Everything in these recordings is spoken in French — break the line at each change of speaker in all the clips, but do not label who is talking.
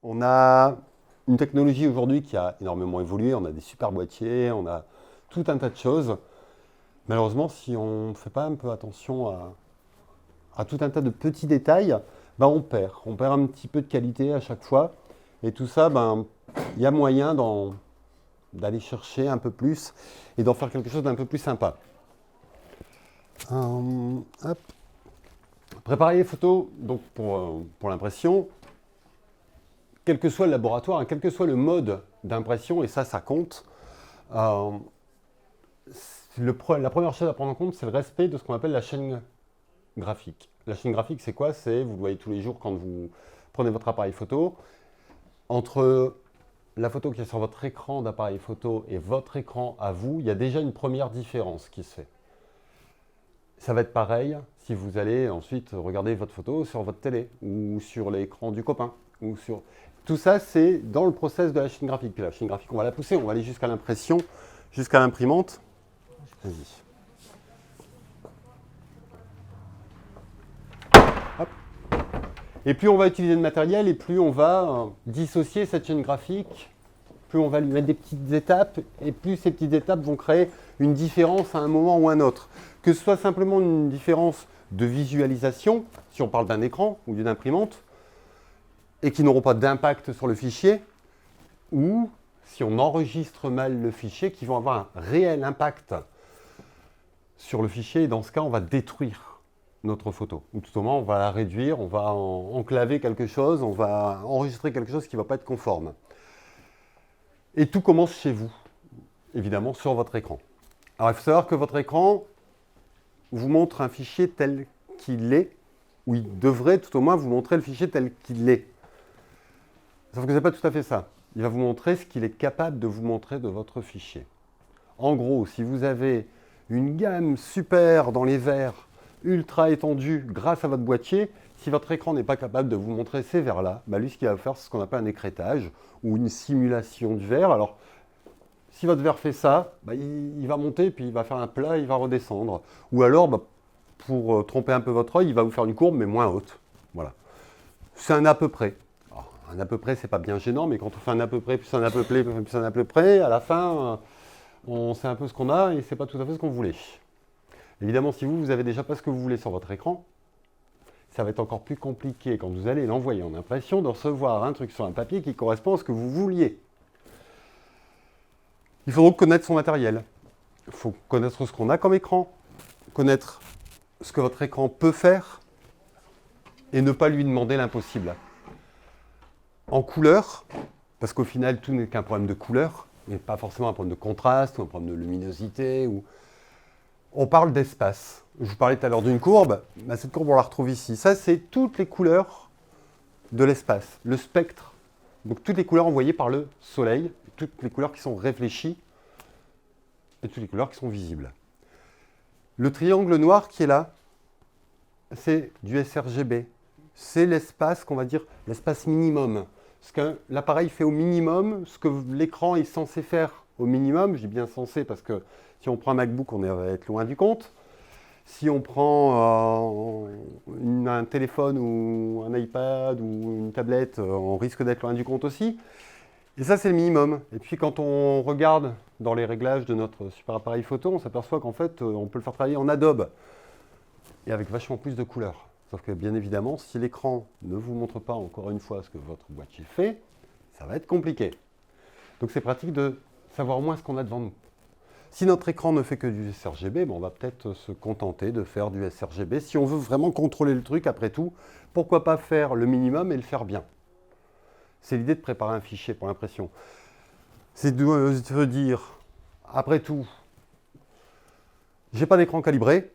On a une technologie aujourd'hui qui a énormément évolué. On a des super boîtiers, on a tout un tas de choses. Malheureusement, si on ne fait pas un peu attention à tout un tas de petits détails, ben on perd. On perd un petit peu de qualité à chaque fois. Et tout ça, ben, il y a moyen d'aller chercher un peu plus et d'en faire quelque chose d'un peu plus sympa. Hop. Préparer les photos donc pour l'impression, quel que soit le laboratoire, hein, quel que soit le mode d'impression, et ça compte, euh, la première chose à prendre en compte, c'est le respect de ce qu'on appelle la chaîne graphique. La chaîne graphique, c'est quoi? C'est, vous le voyez tous les jours quand vous prenez votre appareil photo, entre la photo qui est sur votre écran d'appareil photo et votre écran à vous, il y a déjà une première différence qui se fait. Ça va être pareil si vous allez ensuite regarder votre photo sur votre télé ou sur l'écran du copain. Ou sur... Tout ça, c'est dans le process de la chaîne graphique. Puis la chaîne graphique, on va la pousser, on va aller jusqu'à l'impression, jusqu'à l'imprimante. Vas-y. Hop. Et plus on va utiliser de matériel et plus on va dissocier cette chaîne graphique, plus on va lui mettre des petites étapes et plus ces petites étapes vont créer une différence à un moment ou un autre. Que ce soit simplement une différence de visualisation, si on parle d'un écran ou d'une imprimante, et qui n'auront pas d'impact sur le fichier, ou si on enregistre mal le fichier, qui vont avoir un réel impact sur le fichier, et dans ce cas, on va détruire notre photo. Ou tout au moins, on va la réduire, on va enclaver quelque chose, on va enregistrer quelque chose qui ne va pas être conforme. Et tout commence chez vous, évidemment, sur votre écran. Alors, il faut savoir que votre écran vous montre un fichier tel qu'il est, ou il devrait tout au moins vous montrer le fichier tel qu'il est. Sauf que ce n'est pas tout à fait ça. Il va vous montrer ce qu'il est capable de vous montrer de votre fichier. En gros, si vous avez une gamme super dans les verts, ultra étendue grâce à votre boîtier, si votre écran n'est pas capable de vous montrer ces verts-là, bah lui, ce qu'il va faire, c'est ce qu'on appelle un écrêtage ou une simulation du vert. Alors, si votre verre fait ça, bah, il va monter, puis il va faire un plat, il va redescendre. Ou alors, bah, pour tromper un peu votre œil, il va vous faire une courbe, mais moins haute. Voilà. C'est un à peu près. Alors, un à peu près, c'est pas bien gênant, mais quand on fait un à peu près, plus un à peu près, plus un à peu près, à la fin, on sait un peu ce qu'on a et c'est pas tout à fait ce qu'on voulait. Évidemment, si vous n'avez déjà pas ce que vous voulez sur votre écran, ça va être encore plus compliqué quand vous allez l'envoyer en impression de recevoir un truc sur un papier qui correspond à ce que vous vouliez. Il faut donc connaître son matériel. Il faut connaître ce qu'on a comme écran, connaître ce que votre écran peut faire et ne pas lui demander l'impossible. En couleur, parce qu'au final, tout n'est qu'un problème de couleur, mais pas forcément un problème de contraste ou un problème de luminosité. On parle d'espace. Je vous parlais tout à l'heure d'une courbe. Bah, cette courbe, on la retrouve ici. Ça, c'est toutes les couleurs de l'espace, le spectre. Donc, toutes les couleurs envoyées par le soleil, toutes les couleurs qui sont réfléchies et toutes les couleurs qui sont visibles. Le triangle noir qui est là, c'est du sRGB. C'est l'espace qu'on va dire l'espace minimum. Ce que l'appareil fait au minimum, ce que l'écran est censé faire au minimum. Je dis bien censé parce que si on prend un MacBook, on va être loin du compte. Si on prend un téléphone ou un iPad ou une tablette, on risque d'être loin du compte aussi. Et ça, c'est le minimum. Et puis, quand on regarde dans les réglages de notre super appareil photo, on s'aperçoit qu'en fait, on peut le faire travailler en Adobe et avec vachement plus de couleurs. Sauf que, bien évidemment, si l'écran ne vous montre pas encore une fois ce que votre boîtier fait, ça va être compliqué. Donc, c'est pratique de savoir au moins ce qu'on a devant nous. Si notre écran ne fait que du sRGB, on va peut-être se contenter de faire du sRGB. Si on veut vraiment contrôler le truc, après tout, pourquoi pas faire le minimum et le faire bien? C'est l'idée de préparer un fichier pour l'impression. C'est de dire, après tout, j'ai pas d'écran calibré,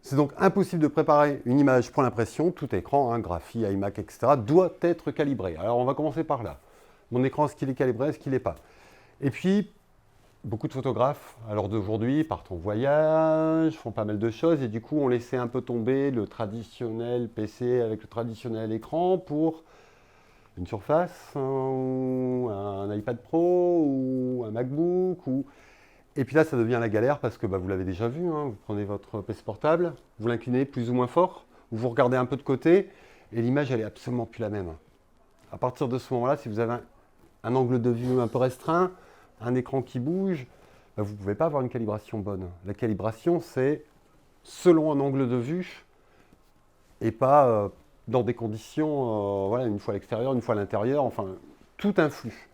c'est donc impossible de préparer une image pour l'impression. Tout écran, graphie, iMac, etc., doit être calibré. Alors on va commencer par là. Mon écran, est-ce qu'il est calibré, est-ce qu'il n'est pas? Et puis, beaucoup de photographes, à l'heure d'aujourd'hui, partent en voyage, font pas mal de choses, et du coup, on laissait un peu tomber le traditionnel PC avec le traditionnel écran pour une Surface, ou un iPad Pro, ou un MacBook, Et puis là, ça devient la galère parce que vous l'avez déjà vu, vous prenez votre PC portable, vous l'inclinez plus ou moins fort, vous regardez un peu de côté, et l'image, elle est absolument plus la même. À partir de ce moment-là, si vous avez un angle de vue un peu restreint, un écran qui bouge, ben, vous ne pouvez pas avoir une calibration bonne. La calibration, c'est selon un angle de vue et pas dans des conditions, voilà, une fois à l'extérieur, une fois à l'intérieur, enfin, tout influe.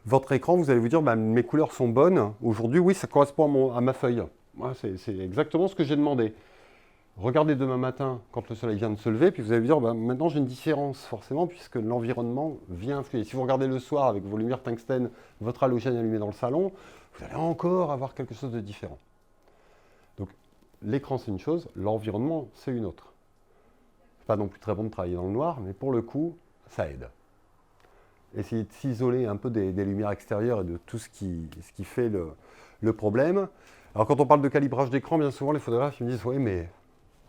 Votre écran, vous allez vous dire, bah, mes couleurs sont bonnes. Aujourd'hui, oui, ça correspond à ma feuille. Moi, c'est exactement ce que j'ai demandé. Regardez demain matin, quand le soleil vient de se lever, puis vous allez vous dire, bah, maintenant j'ai une différence, forcément, puisque l'environnement vient influer. Si vous regardez le soir avec vos lumières tungstène, votre halogène allumé dans le salon, vous allez encore avoir quelque chose de différent. Donc, l'écran, c'est une chose, l'environnement, c'est une autre. C'est pas non plus très bon de travailler dans le noir, mais pour le coup, ça aide. Essayez de s'isoler un peu des lumières extérieures et de tout ce qui fait le problème. Alors quand on parle de calibrage d'écran, bien souvent les photographes me disent « Oui, mais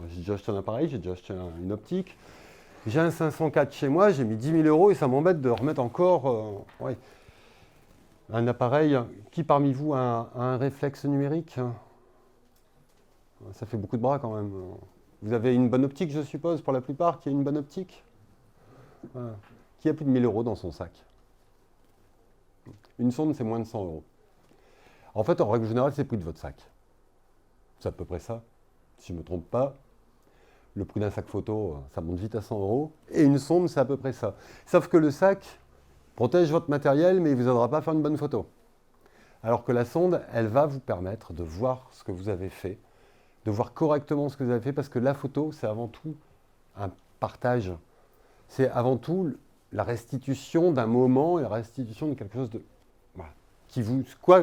j'ai déjà acheté un appareil, j'ai déjà acheté une optique, j'ai un 504 chez moi, j'ai mis 10 000 € et ça m'embête de remettre encore ouais, un appareil. Qui parmi vous a un réflexe numérique? Ça fait beaucoup de bras quand même. Vous avez une bonne optique, je suppose, pour la plupart, qui a une bonne optique? Voilà. Qui a plus de 1000 € dans son sac? Une sonde, c'est moins de 100 €. En fait, en règle générale, c'est le prix de votre sac. C'est à peu près ça. Si je ne me trompe pas, le prix d'un sac photo, ça monte vite à 100 €. Et une sonde, c'est à peu près ça. Sauf que le sac protège votre matériel, mais il ne vous aidera pas à faire une bonne photo. Alors que la sonde, elle va vous permettre de voir ce que vous avez fait, de voir correctement ce que vous avez fait, parce que la photo, c'est avant tout un partage. C'est avant tout la restitution d'un moment et la restitution de quelque chose de, voilà,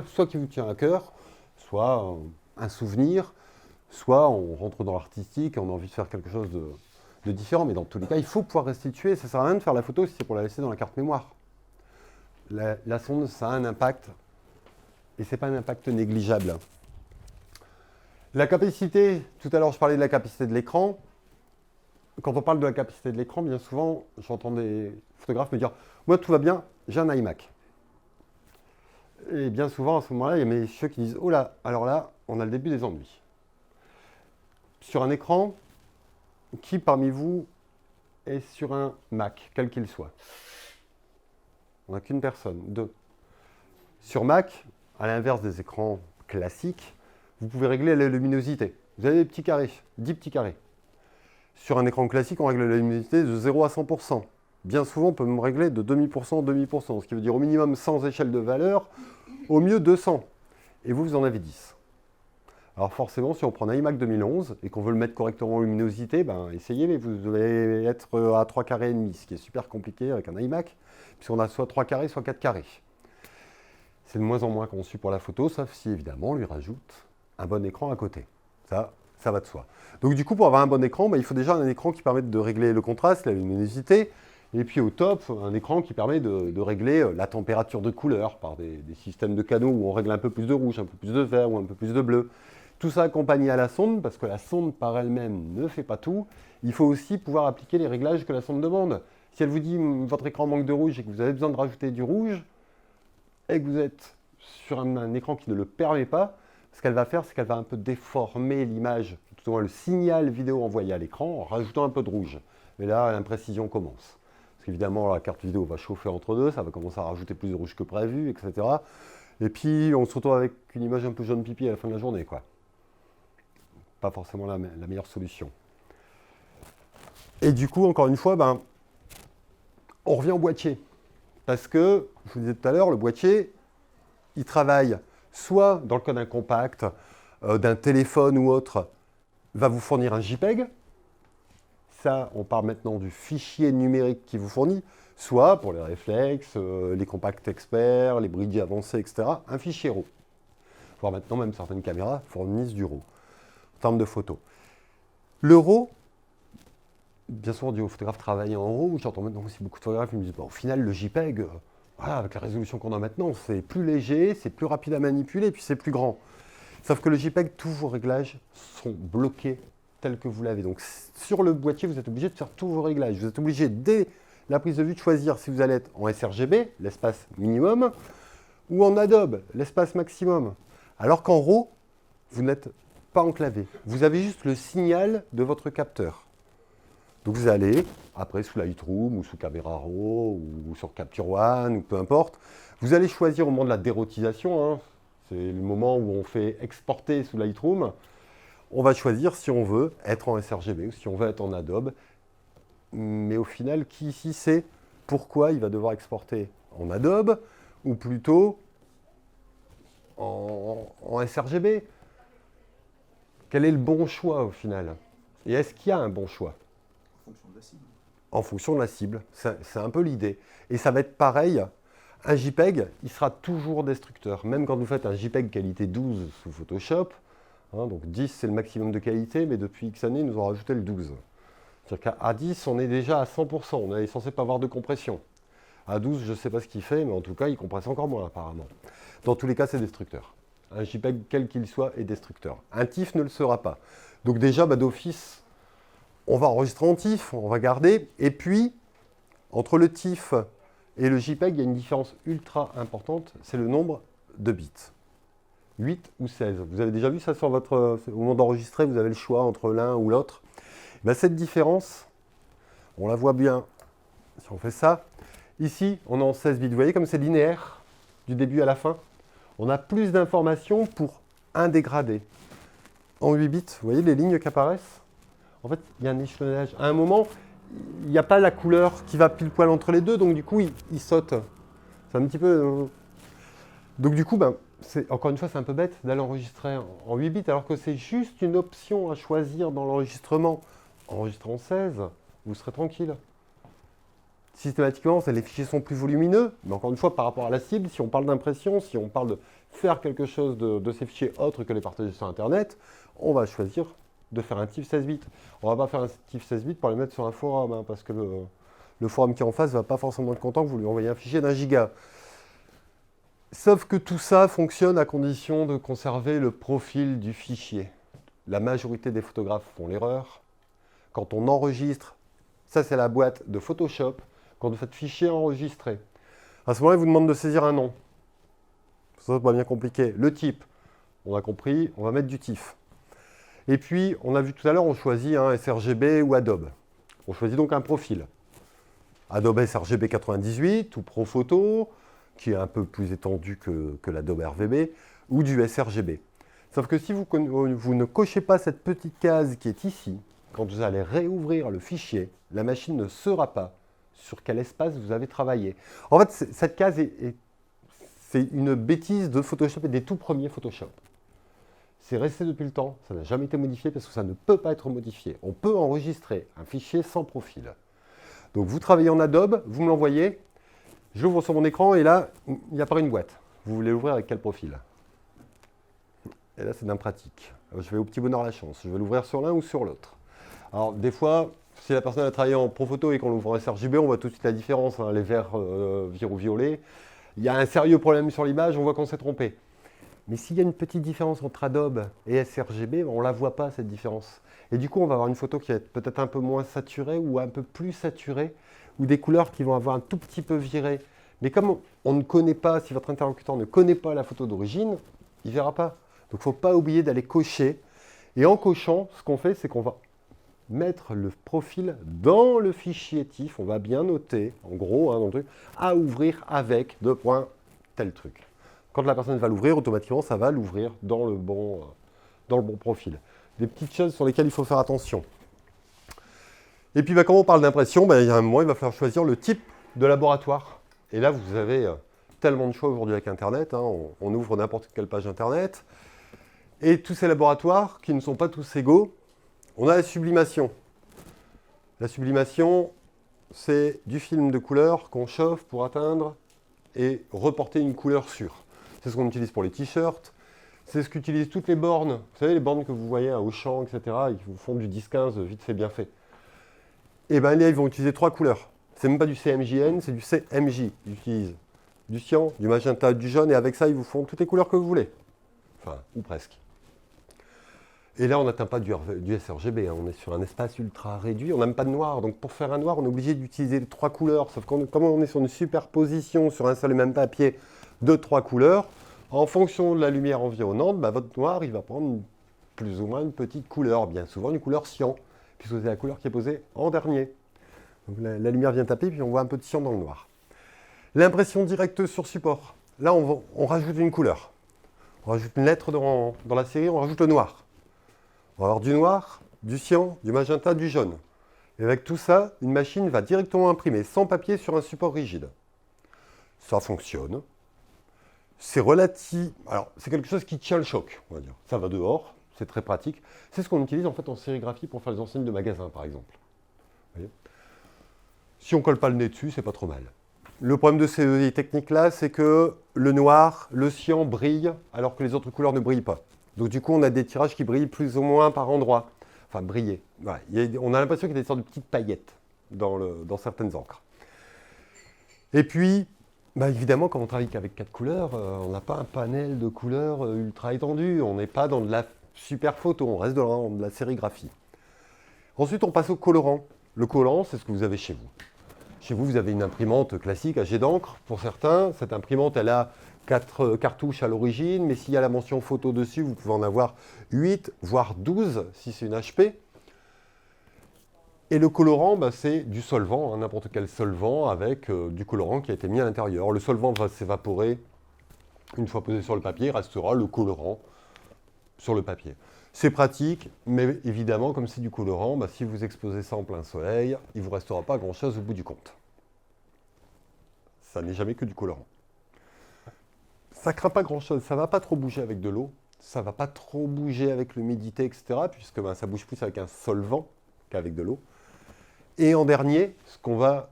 soit qui vous tient à cœur, soit un souvenir, soit on rentre dans l'artistique et on a envie de faire quelque chose de différent. Mais dans tous les cas, il faut pouvoir restituer. Ça ne sert à rien de faire la photo si c'est pour la laisser dans la carte mémoire. La sonde, ça a un impact et ce n'est pas un impact négligeable. La capacité, tout à l'heure je parlais de la capacité de l'écran. Quand on parle de la capacité de l'écran, bien souvent, j'entends des photographes me dire « Moi, tout va bien, j'ai un iMac ». Et bien souvent, à ce moment-là, il y a mes messieurs qui disent « Oh là, alors là, on a le début des ennuis ». Sur un écran, qui parmi vous est sur un Mac, quel qu'il soit? On n'a qu'une personne, deux. Sur Mac, à l'inverse des écrans classiques, vous pouvez régler la luminosité. Vous avez des petits carrés, 10 petits carrés. Sur un écran classique, on règle la luminosité de 0 à 100%. Bien souvent, on peut me régler de demi%, demi%, ce qui veut dire au minimum 100 échelles de valeur, au mieux 200. Et vous en avez 10. Alors forcément, si on prend un iMac 2011 et qu'on veut le mettre correctement en luminosité, ben essayez, mais vous devez être à 3 carrés et demi, ce qui est super compliqué avec un iMac, puisqu'on a soit 3 carrés, soit 4 carrés. C'est de moins en moins conçu pour la photo, sauf si évidemment on lui rajoute un bon écran à côté. Ça va de soi. Donc du coup, pour avoir un bon écran, ben, il faut déjà un écran qui permette de régler le contraste, la luminosité, et puis au top, un écran qui permet de régler la température de couleur par des systèmes de canaux où on règle un peu plus de rouge, un peu plus de vert ou un peu plus de bleu. Tout ça accompagné à la sonde, parce que la sonde par elle-même ne fait pas tout. Il faut aussi pouvoir appliquer les réglages que la sonde demande. Si elle vous dit votre écran manque de rouge et que vous avez besoin de rajouter du rouge, et que vous êtes sur un écran qui ne le permet pas, ce qu'elle va faire, c'est qu'elle va un peu déformer l'image, tout au moins le signal vidéo envoyé à l'écran, en rajoutant un peu de rouge. Mais là, l'imprécision commence. Parce qu'évidemment, la carte vidéo va chauffer entre deux, ça va commencer à rajouter plus de rouge que prévu, etc. Et puis, on se retrouve avec une image un peu jaune pipi à la fin de la journée, quoi. Pas forcément la meilleure solution. Et du coup, encore une fois, ben, on revient au boîtier. Parce que, je vous disais tout à l'heure, le boîtier, il travaille soit dans le cas d'un compact, d'un téléphone ou autre, va vous fournir un JPEG. Ça, on parle maintenant du fichier numérique qui vous fournit, soit pour les réflexes, les compacts experts, les bridges avancés, etc., un fichier RAW. Voire maintenant, même certaines caméras fournissent du RAW, en termes de photos. Le RAW, bien souvent, on dit aux photographes travailler en RAW. J'entends maintenant aussi beaucoup de photographes qui me disent, au final, le JPEG, voilà, avec la résolution qu'on a maintenant, c'est plus léger, c'est plus rapide à manipuler, et puis c'est plus grand. Sauf que le JPEG, tous vos réglages sont bloqués tels que vous l'avez. Donc sur le boîtier, vous êtes obligé de faire tous vos réglages. Vous êtes obligé, dès la prise de vue, de choisir si vous allez être en sRGB, l'espace minimum, ou en Adobe, l'espace maximum. Alors qu'en RAW, vous n'êtes pas enclavé. Vous avez juste le signal de votre capteur. Donc vous allez, après sous Lightroom ou sous Camera Raw ou sur Capture One ou peu importe, vous allez choisir au moment de la dérotisation, hein, c'est le moment où on fait exporter sous Lightroom, on va choisir si on veut être en sRGB ou si on veut être en Adobe. Mais au final, qui ici sait pourquoi il va devoir exporter en Adobe ou plutôt en sRGB? Quel est le bon choix au final? Et est-ce qu'il y a un bon choix?
En fonction de la cible.
En fonction de la cible, c'est un peu l'idée. Et ça va être pareil, un JPEG, il sera toujours destructeur. Même quand vous faites un JPEG qualité 12 sous Photoshop, hein, donc 10 c'est le maximum de qualité, mais depuis X années, ils nous ont rajouté le 12. C'est-à-dire qu'à 10, on est déjà à 100%, on est censé pas avoir de compression. À 12, je ne sais pas ce qu'il fait, mais en tout cas, il compresse encore moins apparemment. Dans tous les cas, c'est destructeur. Un JPEG, quel qu'il soit, est destructeur. Un TIFF ne le sera pas. Donc déjà, d'office, on va enregistrer en TIFF, on va garder. Et puis, entre le TIFF et le JPEG, il y a une différence ultra importante, c'est le nombre de bits. 8 ou 16. Vous avez déjà vu ça sur votre... Au moment d'enregistrer, vous avez le choix entre l'un ou l'autre. Cette différence, on la voit bien si on fait ça. Ici, on est en 16 bits. Vous voyez comme c'est linéaire du début à la fin. On a plus d'informations pour un dégradé. En 8 bits, vous voyez les lignes qui apparaissent? En fait, il y a un échelonnage. À un moment, il n'y a pas la couleur qui va pile poil entre les deux, donc du coup, il saute. C'est un petit peu... Donc du coup, encore une fois, c'est un peu bête d'aller enregistrer en 8 bits, alors que c'est juste une option à choisir dans l'enregistrement. Enregistrer en 16, vous serez tranquille. Systématiquement, les fichiers sont plus volumineux, mais encore une fois, par rapport à la cible, si on parle d'impression, si on parle de faire quelque chose de ces fichiers autres que les partager sur Internet, on va choisir de faire un TIFF 16 bits. On ne va pas faire un TIFF 16 bits pour le mettre sur un forum, hein, parce que le forum qui est en face ne va pas forcément être content que vous lui envoyiez un fichier d'1 giga. Sauf que tout ça fonctionne à condition de conserver le profil du fichier. La majorité des photographes font l'erreur. Quand on enregistre, ça c'est la boîte de Photoshop, quand vous faites fichier enregistré. À ce moment-là, il vous demande de saisir un nom. Ça, c'est pas bien compliqué. Le type, on a compris, on va mettre du TIFF. Et puis, on a vu tout à l'heure, on choisit un sRGB ou Adobe. On choisit donc un profil. Adobe sRGB 98 ou ProPhoto, qui est un peu plus étendu que l'Adobe RVB, ou du sRGB. Sauf que si vous ne cochez pas cette petite case qui est ici, quand vous allez réouvrir le fichier, la machine ne saura pas sur quel espace vous avez travaillé. En fait, cette case c'est une bêtise de Photoshop et des tout premiers Photoshop. C'est resté depuis le temps, ça n'a jamais été modifié parce que ça ne peut pas être modifié. On peut enregistrer un fichier sans profil. Donc vous travaillez en Adobe, vous me l'envoyez, je l'ouvre sur mon écran et là, il apparaît une boîte. Vous voulez l'ouvrir avec quel profil? Et là, c'est d'impratique. Je vais au petit bonheur la chance. Je vais l'ouvrir sur l'un ou sur l'autre. Alors, des fois, si la personne a travaillé en ProPhoto et qu'on l'ouvre en sRGB, on voit tout de suite la différence, hein, les verts ou violets. Il y a un sérieux problème sur l'image, on voit qu'on s'est trompé. Mais s'il y a une petite différence entre Adobe et sRGB, on ne la voit pas, cette différence. Et du coup, on va avoir une photo qui va être peut-être un peu moins saturée ou un peu plus saturée, ou des couleurs qui vont avoir un tout petit peu viré. Mais comme on ne connaît pas, si votre interlocuteur ne connaît pas la photo d'origine, il ne verra pas. Donc, il ne faut pas oublier d'aller cocher. Et en cochant, ce qu'on fait, c'est qu'on va mettre le profil dans le fichier TIFF. On va bien noter, en gros, hein, dans le truc, à ouvrir avec tel truc. Quand la personne va l'ouvrir, automatiquement, ça va l'ouvrir dans le bon profil. Des petites choses sur lesquelles il faut faire attention. Et puis, quand on parle d'impression, il y a un moment, il va falloir choisir le type de laboratoire. Et là, vous avez tellement de choix aujourd'hui avec Internet. Hein, on ouvre n'importe quelle page Internet. Et tous ces laboratoires, qui ne sont pas tous égaux, on a la sublimation. La sublimation, c'est du film de couleur qu'on chauffe pour atteindre et reporter une couleur sûre. C'est ce qu'on utilise pour les t-shirts. C'est ce qu'utilisent toutes les bornes. Vous savez, les bornes que vous voyez à Auchan, etc., et qui vous font du 10-15 vite fait, bien fait. Et bien là, ils vont utiliser 3 couleurs. C'est même pas du CMJN, c'est du CMJ. Ils utilisent du cyan, du magenta, du jaune, et avec ça, ils vous font toutes les couleurs que vous voulez. Enfin, ou presque. Et là, on n'atteint pas du sRGB, hein. On est sur un espace ultra réduit, on n'a même pas de noir. Donc pour faire un noir, on est obligé d'utiliser les 3 couleurs. Sauf que comme on est sur une superposition sur un seul et même papier de 3 couleurs, en fonction de la lumière environnante, votre noir, il va prendre plus ou moins une petite couleur, bien souvent une couleur cyan. puisque c'est la couleur qui est posée en dernier. Donc la lumière vient taper, puis on voit un peu de cyan dans le noir. L'impression directe sur support. Là, on rajoute une couleur. On rajoute une lettre dans la série, on rajoute le noir. On va avoir du noir, du cyan, du magenta, du jaune. Et avec tout ça, une machine va directement imprimer sans papier sur un support rigide. Ça fonctionne. C'est relatif. Alors, c'est quelque chose qui tient le choc, on va dire. Ça va dehors, c'est très pratique. C'est ce qu'on utilise en fait en sérigraphie pour faire les enseignes de magasins, par exemple. Vous voyez ? Si on ne colle pas le nez dessus, c'est pas trop mal. Le problème de ces techniques-là, c'est que le noir, le cyan brille, alors que les autres couleurs ne brillent pas. Donc du coup, on a des tirages qui brillent plus ou moins par endroits. Enfin, briller. Voilà. On a l'impression qu'il y a des sortes de petites paillettes dans certaines encres. Et puis, bah évidemment, quand on travaille qu'avec 4 couleurs, on n'a pas un panel de couleurs ultra étendu. On n'est pas dans de la super photo, on reste dans de la sérigraphie. Ensuite, on passe au colorant. Le colorant, c'est ce que vous avez chez vous. Chez vous, vous avez une imprimante classique à jet d'encre. Pour certains, cette imprimante, elle a 4 cartouches à l'origine, mais s'il y a la mention photo dessus, vous pouvez en avoir 8, voire 12, si c'est une HP. Et le colorant, bah, c'est du solvant, hein, n'importe quel solvant avec du colorant qui a été mis à l'intérieur. Le solvant va s'évaporer. Une fois posé sur le papier, il restera le colorant sur le papier. C'est pratique, mais évidemment, comme c'est du colorant, bah, si vous exposez ça en plein soleil, il ne vous restera pas grand-chose au bout du compte. Ça n'est jamais que du colorant. Ça ne craint pas grand-chose, ça ne va pas trop bouger avec de l'eau, ça ne va pas trop bouger avec l'humidité, etc., puisque bah, ça bouge plus avec un solvant qu'avec de l'eau. Et en dernier, ce qu'on va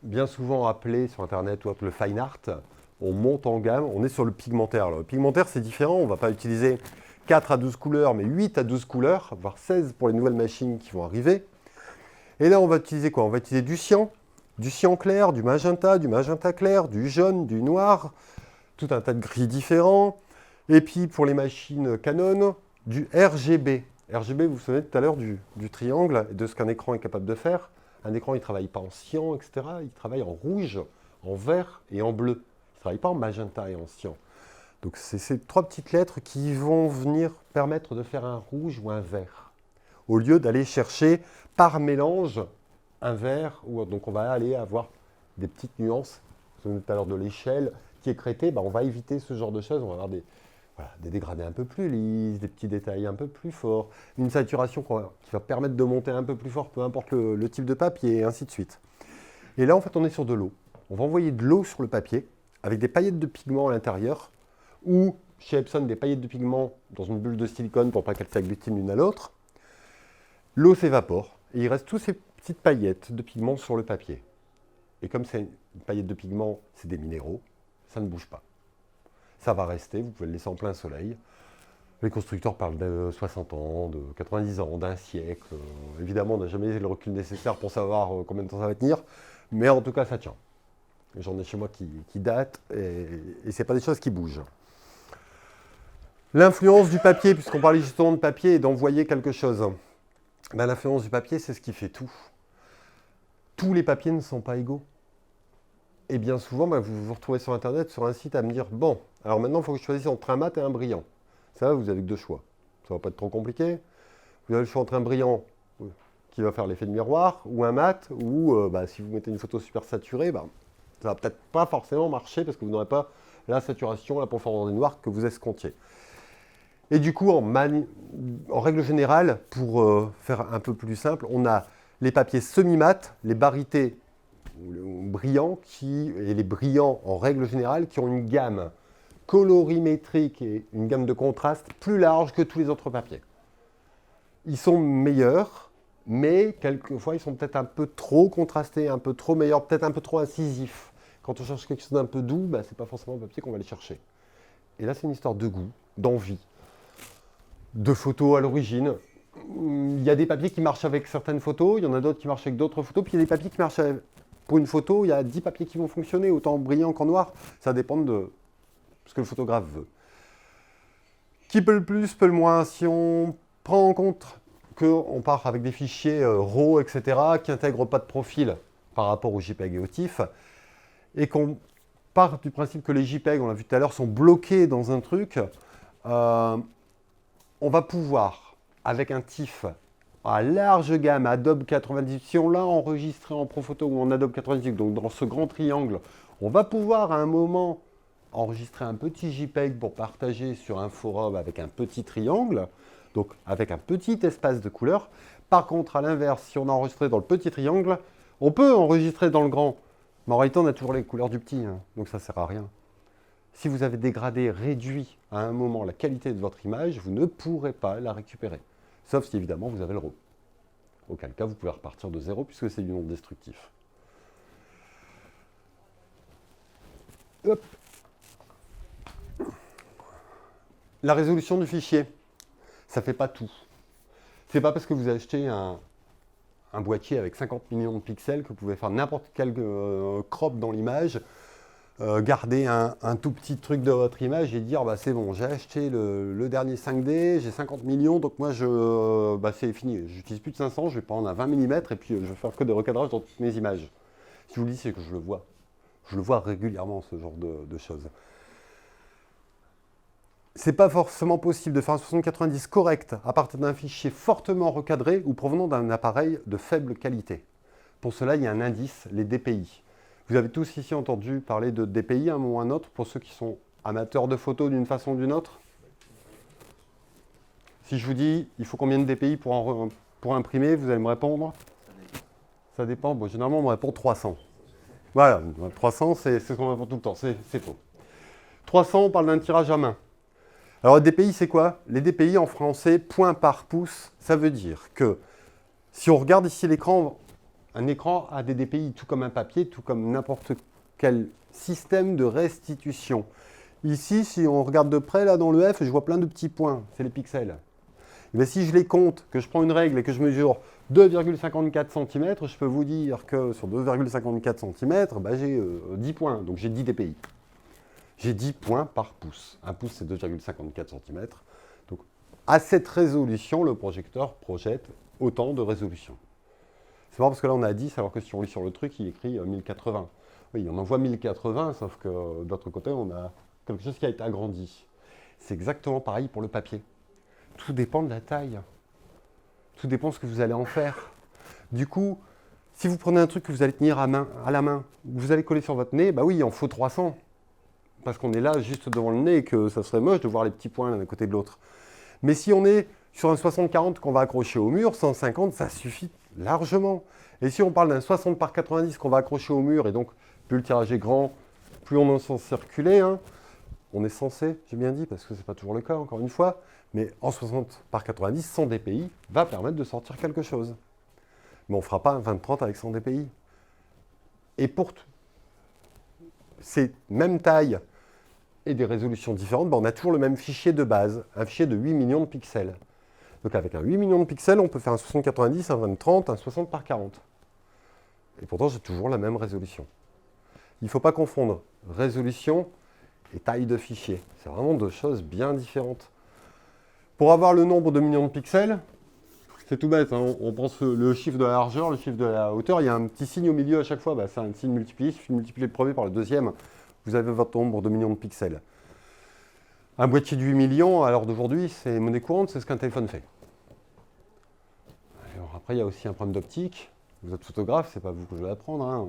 bien souvent appeler sur Internet ou le fine art, on monte en gamme, on est sur le pigmentaire. Alors, le pigmentaire, c'est différent, on ne va pas utiliser 4 à 12 couleurs, mais 8 à 12 couleurs, voire 16 pour les nouvelles machines qui vont arriver. Et là, on va utiliser quoi? On va utiliser du cyan clair, du magenta clair, du jaune, du noir, tout un tas de gris différents. Et puis, pour les machines Canon, du RGB. RGB, vous vous souvenez tout à l'heure du triangle et de ce qu'un écran est capable de faire. Un écran, il ne travaille pas en cyan, etc. Il travaille en rouge, en vert et en bleu. Il ne travaille pas en magenta et en cyan. Donc, c'est ces 3 petites lettres qui vont venir permettre de faire un rouge ou un vert. Au lieu d'aller chercher par mélange un vert, donc on va aller avoir des petites nuances. Vous vous souvenez tout à l'heure de l'échelle qui est crétée, on va éviter ce genre de choses. On va avoir des dégradés un peu plus lisses, des petits détails un peu plus forts, une saturation qui va permettre de monter un peu plus fort, peu importe le type de papier, et ainsi de suite. Et là, en fait, on est sur de l'eau. On va envoyer de l'eau sur le papier, avec des paillettes de pigments à l'intérieur, ou chez Epson, des paillettes de pigments dans une bulle de silicone pour pas qu'elles s'agglutinent l'une à l'autre. L'eau s'évapore, et il reste toutes ces petites paillettes de pigments sur le papier. Et comme c'est une paillette de pigments, c'est des minéraux, ça ne bouge pas. Ça va rester, vous pouvez le laisser en plein soleil. Les constructeurs parlent de 60 ans, de 90 ans, d'un siècle. Évidemment, on n'a jamais le recul nécessaire pour savoir combien de temps ça va tenir, mais en tout cas, ça tient. J'en ai chez moi qui datent, et ce n'est pas des choses qui bougent. L'influence du papier, puisqu'on parlait justement de papier et d'envoyer quelque chose. L'influence du papier, c'est ce qui fait tout. Tous les papiers ne sont pas égaux. Et bien souvent, vous vous retrouvez sur Internet, sur un site, à me dire, bon, alors maintenant, il faut que je choisisse entre un mat et un brillant. Ça, vous avez que 2 choix. Ça ne va pas être trop compliqué. Vous avez le choix entre un brillant qui va faire l'effet de miroir, ou un mat, ou si vous mettez une photo super saturée, ça ne va peut-être pas forcément marcher parce que vous n'aurez pas la saturation, la profondeur des noirs que vous escomptiez. Et du coup, en règle générale, pour faire un peu plus simple, on a les papiers semi-mat, les barités brillants et les brillants en règle générale qui ont une gamme colorimétrique et une gamme de contraste plus large que tous les autres papiers. Ils sont meilleurs, mais quelquefois ils sont peut-être un peu trop contrastés, un peu trop meilleurs, peut-être un peu trop incisifs. Quand on cherche quelque chose d'un peu doux, c'est pas forcément le papier qu'on va aller chercher. Et là, c'est une histoire de goût, d'envie, de photos à l'origine. Il y a des papiers qui marchent avec certaines photos, il y en a d'autres qui marchent avec d'autres photos, puis il y a des papiers qui marchent pour une photo, il y a 10 papiers qui vont fonctionner, autant brillant qu'en noir, ça dépend de ce que le photographe veut. Qui peut le plus, peut le moins, si on prend en compte qu'on part avec des fichiers RAW, etc., qui n'intègrent pas de profil par rapport aux JPEG et aux TIFF, et qu'on part du principe que les JPEG, on l'a vu tout à l'heure, sont bloqués dans un truc, on va pouvoir, avec un TIFF à large gamme, Adobe 98, si on l'a enregistré en Profoto ou en Adobe 98, donc dans ce grand triangle, on va pouvoir à un moment enregistrer un petit JPEG pour partager sur un forum avec un petit triangle, donc avec un petit espace de couleurs. Par contre, à l'inverse, si on a enregistré dans le petit triangle, on peut enregistrer dans le grand, mais en réalité, on a toujours les couleurs du petit, hein, donc ça ne sert à rien. Si vous avez dégradé, réduit à un moment la qualité de votre image, vous ne pourrez pas la récupérer. Sauf si évidemment vous avez le RAW. Auquel cas, vous pouvez repartir de zéro puisque c'est du non destructif. Hop. La résolution du fichier, ça ne fait pas tout. C'est pas parce que vous achetez un boîtier avec 50 millions de pixels que vous pouvez faire n'importe quel crop dans l'image, garder un tout petit truc de votre image et dire bah, c'est bon, j'ai acheté le dernier 5D, j'ai 50 millions, donc moi c'est fini, j'utilise plus de 500, je vais prendre un 20 mm et puis je vais faire que des recadrages dans toutes mes images. Si je vous le dis, c'est que je le vois. Je le vois régulièrement, ce genre de choses. C'est pas forcément possible de faire un 60-90 correct à partir d'un fichier fortement recadré ou provenant d'un appareil de faible qualité. Pour cela, il y a un indice, les DPI. Vous avez tous ici entendu parler de DPI à un moment ou à un autre, pour ceux qui sont amateurs de photos d'une façon ou d'une autre. Si je vous dis, il faut combien de DPI pour imprimer, vous allez me répondre? Ça dépend. Bon, généralement, on me répond 300. Voilà, 300, c'est ce qu'on répond tout le temps, c'est faux. 300, on parle d'un tirage à main. Alors, les DPI, c'est quoi? Les DPI en français, point par pouce, ça veut dire que si on regarde ici l'écran, un écran a des DPI tout comme un papier, tout comme n'importe quel système de restitution. Ici, si on regarde de près, là dans le F, je vois plein de petits points, c'est les pixels. Et bien, si je les compte, que je prends une règle et que je mesure 2,54 cm, je peux vous dire que sur 2,54 cm, j'ai 10 points, donc j'ai 10 DPI. J'ai 10 points par pouce. Un pouce, c'est 2,54 cm. Donc, à cette résolution, le projecteur projette autant de résolution. C'est marrant parce que là, on a 10, alors que si on lit sur le truc, il écrit 1080. Oui, on envoie 1080, sauf que d'autre côté, on a quelque chose qui a été agrandi. C'est exactement pareil pour le papier. Tout dépend de la taille. Tout dépend de ce que vous allez en faire. Du coup, si vous prenez un truc que vous allez tenir à la main, vous allez coller sur votre nez, bah oui, il en faut 300. Parce qu'on est là juste devant le nez et que ça serait moche de voir les petits points l'un à côté de l'autre. Mais si on est sur un 60-40 qu'on va accrocher au mur, 150, ça suffit largement. Et si on parle d'un 60 par 90 qu'on va accrocher au mur, et donc plus le tirage est grand, plus on est censé circuler, hein, on est censé, j'ai bien dit, parce que ce n'est pas toujours le cas, encore une fois, mais en 60 par 90, 100 dpi va permettre de sortir quelque chose. Mais on ne fera pas un 20-30 avec 100 dpi. Et pour ces mêmes tailles et des résolutions différentes, on a toujours le même fichier de base, un fichier de 8 millions de pixels. Donc avec un 8 millions de pixels, on peut faire un 60-90, un 20-30, un 60 par 40. Et pourtant, j'ai toujours la même résolution. Il ne faut pas confondre résolution et taille de fichier. C'est vraiment deux choses bien différentes. Pour avoir le nombre de millions de pixels, c'est tout bête, hein. On pense le chiffre de la largeur, le chiffre de la hauteur, il y a un petit signe au milieu à chaque fois, c'est un signe multiplié. Il suffit de multiplier le premier par le deuxième, vous avez votre nombre de millions de pixels. Un boîtier de 8 millions, à l'heure d'aujourd'hui, c'est monnaie courante, c'est ce qu'un téléphone fait. Alors après, il y a aussi un problème d'optique. Vous êtes photographe, c'est pas vous que je vais apprendre. Hein.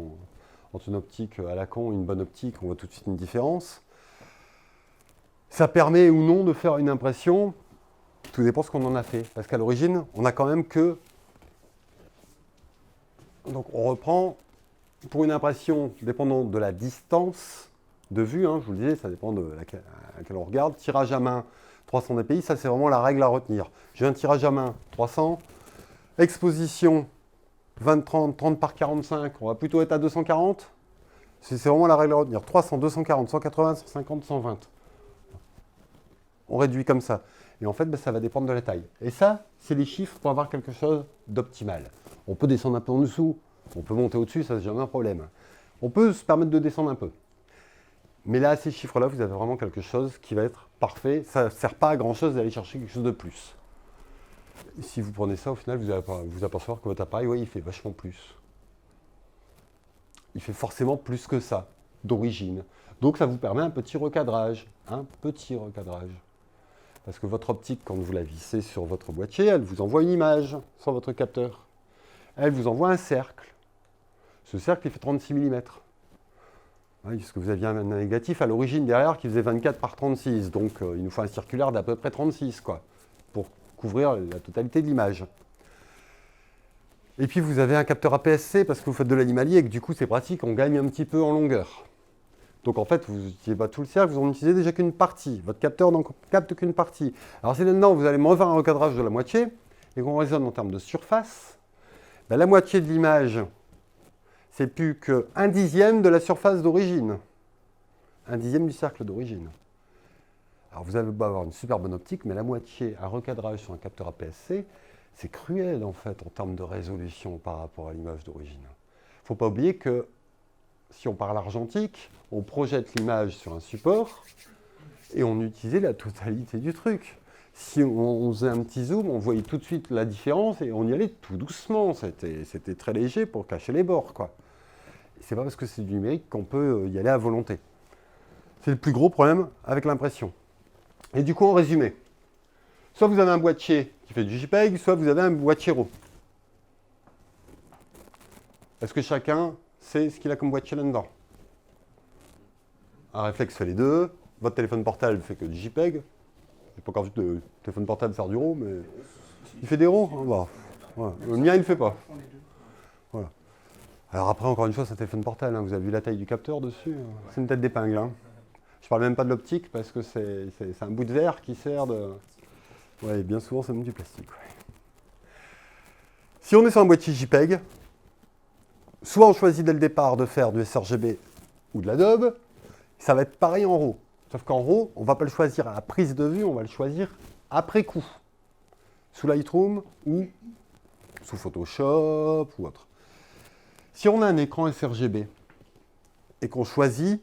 Entre une optique à la con et une bonne optique, on voit tout de suite une différence. Ça permet ou non de faire une impression, tout dépend de ce qu'on en a fait. Parce qu'à l'origine, on n'a quand même que... Donc on reprend, pour une impression dépendant de la distance de vue, hein, je vous le disais, ça dépend de laquelle on regarde. Tirage à main, 300 dpi, ça c'est vraiment la règle à retenir. J'ai un tirage à main, 300. Exposition, 20-30, 30 par 45, on va plutôt être à 240. C'est vraiment la règle à retenir. 300, 240, 180, 150, 120. On réduit comme ça. Et en fait, ça va dépendre de la taille. Et ça, c'est les chiffres pour avoir quelque chose d'optimal. On peut descendre un peu en dessous, on peut monter au-dessus, ça c'est jamais un problème. On peut se permettre de descendre un peu. Mais là, ces chiffres-là, vous avez vraiment quelque chose qui va être parfait. Ça ne sert pas à grand-chose d'aller chercher quelque chose de plus. Si vous prenez ça, au final, vous allez vous apercevoir que votre appareil, oui, il fait vachement plus. Il fait forcément plus que ça, d'origine. Donc, ça vous permet un petit recadrage. Un petit recadrage. Parce que votre optique, quand vous la vissez sur votre boîtier, elle vous envoie une image sur votre capteur. Elle vous envoie un cercle. Ce cercle, il fait 36 mm. Oui, parce que vous aviez un négatif à l'origine derrière qui faisait 24 par 36. Donc, il nous faut un circulaire d'à peu près 36, quoi, pour couvrir la totalité de l'image. Et puis, vous avez un capteur APS-C parce que vous faites de l'animalier et que du coup, c'est pratique, on gagne un petit peu en longueur. Donc, en fait, vous n'utilisez pas tout le cercle, vous n'en utilisez déjà qu'une partie. Votre capteur n'en capte qu'une partie. Alors, si maintenant, vous allez me refaire un recadrage de la moitié et qu'on raisonne en termes de surface, ben, la moitié de l'image, c'est plus qu'un dixième de la surface d'origine. Un dixième du cercle d'origine. Alors vous avez beau avoir une super bonne optique, mais la moitié, un recadrage sur un capteur APS-C, c'est cruel en fait en termes de résolution par rapport à l'image d'origine. Il ne faut pas oublier que si on parle argentique, on projette l'image sur un support et on utilisait la totalité du truc. Si on faisait un petit zoom, on voyait tout de suite la différence et on y allait tout doucement. C'était très léger pour cacher les bords, quoi. C'est pas parce que c'est du numérique qu'on peut y aller à volonté. C'est le plus gros problème avec l'impression. Et du coup, en résumé, soit vous avez un boîtier qui fait du JPEG, soit vous avez un boîtier RAW. Est-ce que chacun sait ce qu'il a comme boîtier là-dedans? Un réflexe fait les deux. Votre téléphone portable fait que du JPEG. J'ai pas encore vu de téléphone portable faire du RAW, mais il fait des RAW. Hein, bah, voilà. Le mien, il ne le fait pas. Voilà. Alors après, encore une fois, c'est un téléphone portable. Hein. Vous avez vu la taille du capteur dessus? C'est une tête d'épingle. Hein. Je parle même pas de l'optique parce que c'est un bout de verre qui sert de... Ouais, bien souvent, c'est même du plastique. Ouais. Si on est sur un boîtier JPEG, soit on choisit dès le départ de faire du sRGB ou de l'Adobe, ça va être pareil en RAW. Sauf qu'en RAW, on ne va pas le choisir à la prise de vue, on va le choisir après coup. Sous Lightroom ou sous Photoshop ou autre. Si on a un écran sRGB et qu'on choisit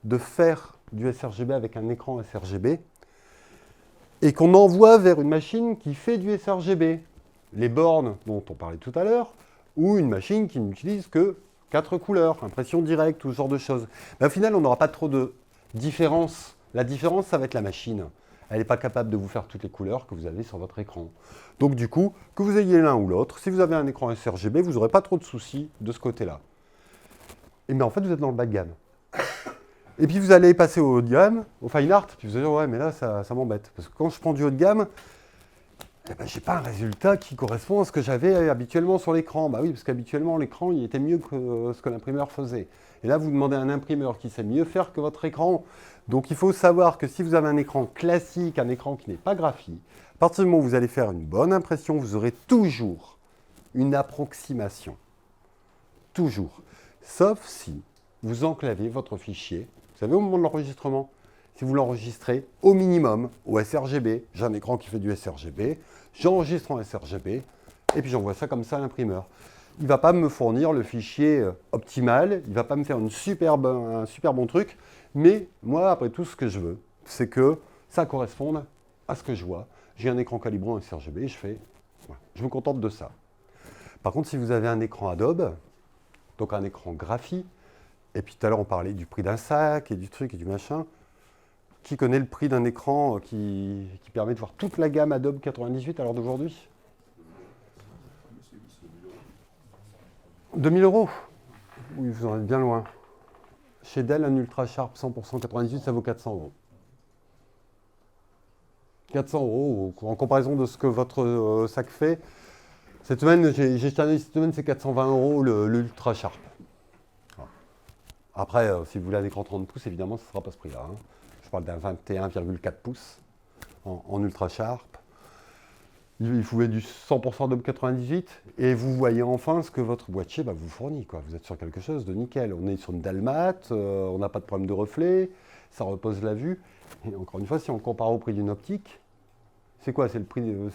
de faire du sRGB avec un écran sRGB et qu'on envoie vers une machine qui fait du sRGB, les bornes dont on parlait tout à l'heure, ou une machine qui n'utilise que 4 couleurs, impression directe, tout ce genre de choses. Mais au final, on n'aura pas trop de différence. La différence, ça va être la machine. Elle n'est pas capable de vous faire toutes les couleurs que vous avez sur votre écran. Donc du coup, que vous ayez l'un ou l'autre, si vous avez un écran sRGB, vous n'aurez pas trop de soucis de ce côté-là. Mais en fait, vous êtes dans le bas de gamme. Et puis vous allez passer au haut de gamme, au fine art, puis vous allez dire, ouais, mais là, ça m'embête. Parce que quand je prends du haut de gamme, eh ben, je n'ai pas un résultat qui correspond à ce que j'avais habituellement sur l'écran. Bah oui, parce qu'habituellement, l'écran, il était mieux que ce que l'imprimeur faisait. Et là, vous demandez à un imprimeur qui sait mieux faire que votre écran. Donc, il faut savoir que si vous avez un écran classique, un écran qui n'est pas graphique, à partir du moment où vous allez faire une bonne impression, vous aurez toujours une approximation. Toujours. Sauf si vous enclavez votre fichier. Vous savez, au moment de l'enregistrement, si vous l'enregistrez au minimum au sRGB, j'ai un écran qui fait du sRGB, j'enregistre en sRGB, et puis j'envoie ça comme ça à l'imprimeur. Il ne va pas me fournir le fichier optimal, il ne va pas me faire un super bon truc, mais moi, après tout, ce que je veux, c'est que ça corresponde à ce que je vois. J'ai un écran calibré en sRGB, je me contente de ça. Par contre, si vous avez un écran Adobe, donc un écran graphie, et puis tout à l'heure on parlait du prix d'un sac et du truc et du machin, qui connaît le prix d'un écran qui permet de voir toute la gamme Adobe 98 à l'heure d'aujourd'hui? 2000 €. Oui, vous en êtes bien loin. Chez Dell, un Ultra Sharp 100% 98, ça vaut 400 €. 400 € en comparaison de ce que votre sac fait. Cette semaine, cette semaine, c'est 420 € l'Ultra Sharp. Après, si vous voulez un écran 30 pouces, évidemment, ce ne sera pas ce prix-là. Hein. Je parle d'un 21,4 pouces en Ultra Sharp. Il faut du 100% Adobe 98 et vous voyez enfin ce que votre boîtier vous fournit. Quoi. Vous êtes sur quelque chose de nickel. On est sur une dalle mate, on n'a pas de problème de reflet, ça repose la vue. Et encore une fois, si on compare au prix d'une optique, c'est quoi? C'est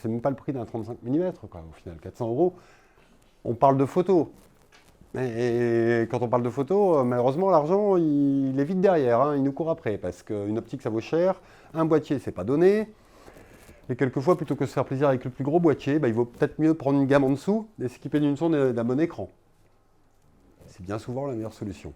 même pas le prix d'un 35 mm, quoi, au final, 400 €. On parle de photo. Et quand on parle de photo, malheureusement, l'argent, il est vite derrière, hein, il nous court après, parce qu'une optique, ça vaut cher, un boîtier, c'est pas donné. Et quelquefois, plutôt que de se faire plaisir avec le plus gros boîtier, il vaut peut-être mieux prendre une gamme en dessous et s'équiper d'une sonde et d'un bon écran. C'est bien souvent la meilleure solution.